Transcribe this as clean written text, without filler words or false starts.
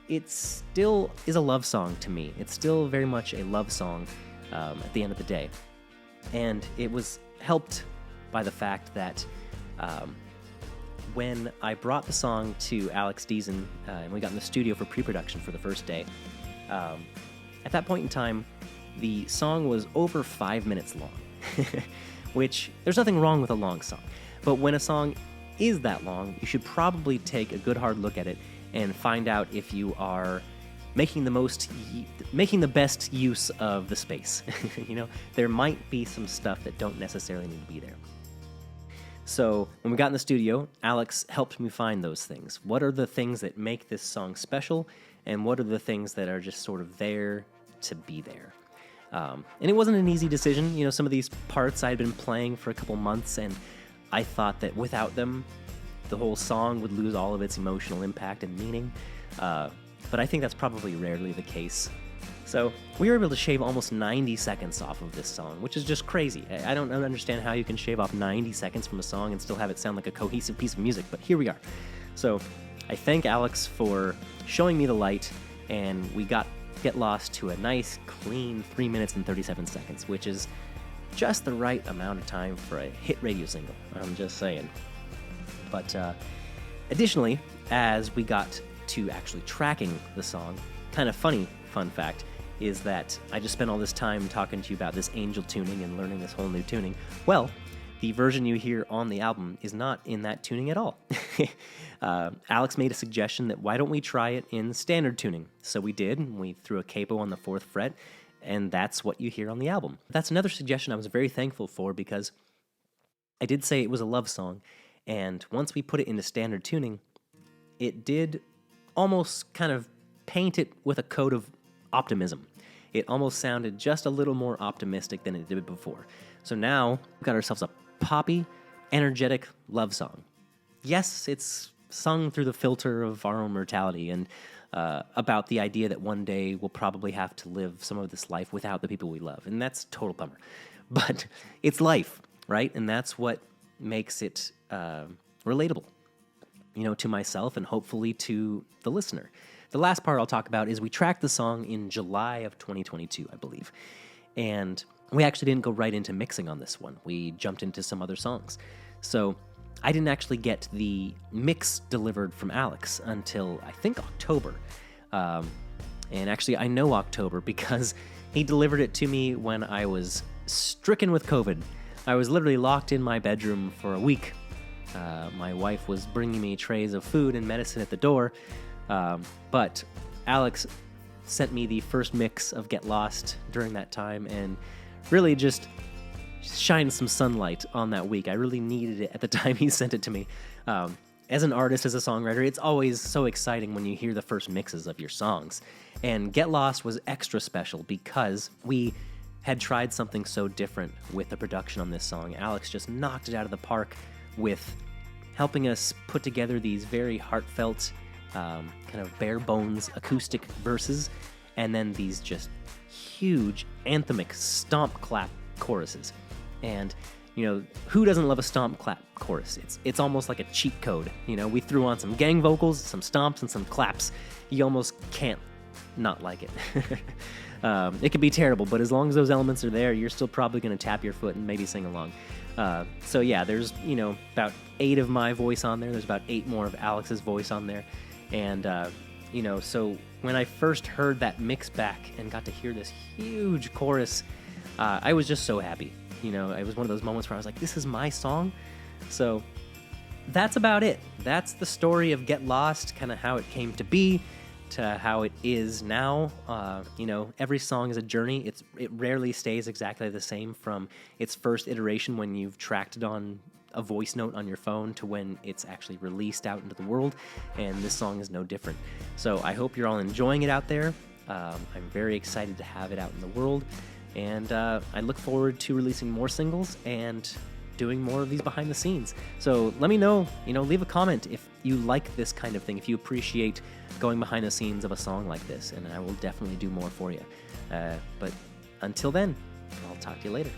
it still is a love song to me. It's still very much a love song at the end of the day. And it was helped by the fact that when I brought the song to Alex Deason and we got in the studio for pre-production for the first day, at that point in time, the song was over 5 minutes long, which there's nothing wrong with a long song. But when a song is that long, you should probably take a good hard look at it and find out if you are making the best use of the space. There might be some stuff that don't necessarily need to be there. So when we got in the studio, Alex helped me find those things. What are the things that make this song special, and what are the things that are just sort of there to be there? And it wasn't an easy decision. Some of these parts I had been playing for a couple months, and I thought that without them, the whole song would lose all of its emotional impact and meaning. But I think that's probably rarely the case. So we were able to shave almost 90 seconds off of this song, which is just crazy. I don't understand how you can shave off 90 seconds from a song and still have it sound like a cohesive piece of music, but here we are. So I thank Alex for showing me the light, and we got Get Lost to a nice, clean 3 minutes and 37 seconds, which is just the right amount of time for a hit radio single. I'm just saying. But additionally, as we got to actually tracking the song, kind of fun fact is that I just spent all this time talking to you about this angel tuning and learning this whole new tuning. Well, the version you hear on the album is not in that tuning at all. Alex made a suggestion that why don't we try it in standard tuning? So we did. We threw a capo on the 4th fret, and that's what you hear on the album. That's another suggestion I was very thankful for, because I did say it was a love song, and once we put it into standard tuning, it did almost kind of paint it with a coat of optimism. It almost sounded just a little more optimistic than it did before. So now we've got ourselves a poppy, energetic love song. Yes, it's sung through the filter of our own mortality and about the idea that one day we'll probably have to live some of this life without the people we love, and that's a total bummer. But it's life, right? And that's what makes it relatable, to myself and hopefully to the listener. The last part I'll talk about is we tracked the song in July of 2022, I believe. And we actually didn't go right into mixing on this one. We jumped into some other songs. So I didn't actually get the mix delivered from Alex until, I think, October. And actually, I know October because he delivered it to me when I was stricken with COVID. I was literally locked in my bedroom for a week. My wife was bringing me trays of food and medicine at the door. But Alex sent me the first mix of Get Lost during that time and really just shined some sunlight on that week. I really needed it at the time he sent it to me. As an artist, as a songwriter, it's always so exciting when you hear the first mixes of your songs. And Get Lost was extra special because we had tried something so different with the production on this song. Alex just knocked it out of the park with helping us put together these very heartfelt, kind of bare bones acoustic verses, and then these just huge anthemic stomp clap choruses. And who doesn't love a stomp clap chorus? It's almost like a cheat code. We threw on some gang vocals, some stomps, and some claps. You almost can't not like it. It can be terrible, but as long as those elements are there, you're still probably going to tap your foot and maybe sing along. So yeah, there's about 8 of my voice on there. There's about 8 more of Alex's voice on there. And, so when I first heard that mix back and got to hear this huge chorus, I was just so happy. It was one of those moments where I was like, this is my song. So that's about it. That's the story of Get Lost, kind of how it came to be, to how it is now. Every song is a journey. It rarely stays exactly the same from its first iteration when you've tracked it on a voice note on your phone to when it's actually released out into the world, and this song is no different. So I hope you're all enjoying it out there. I'm very excited to have it out in the world, and I look forward to releasing more singles and doing more of these behind the scenes. So let me know, leave a comment if you like this kind of thing, if you appreciate going behind the scenes of a song like this, and I will definitely do more for you. But until then, I'll talk to you later.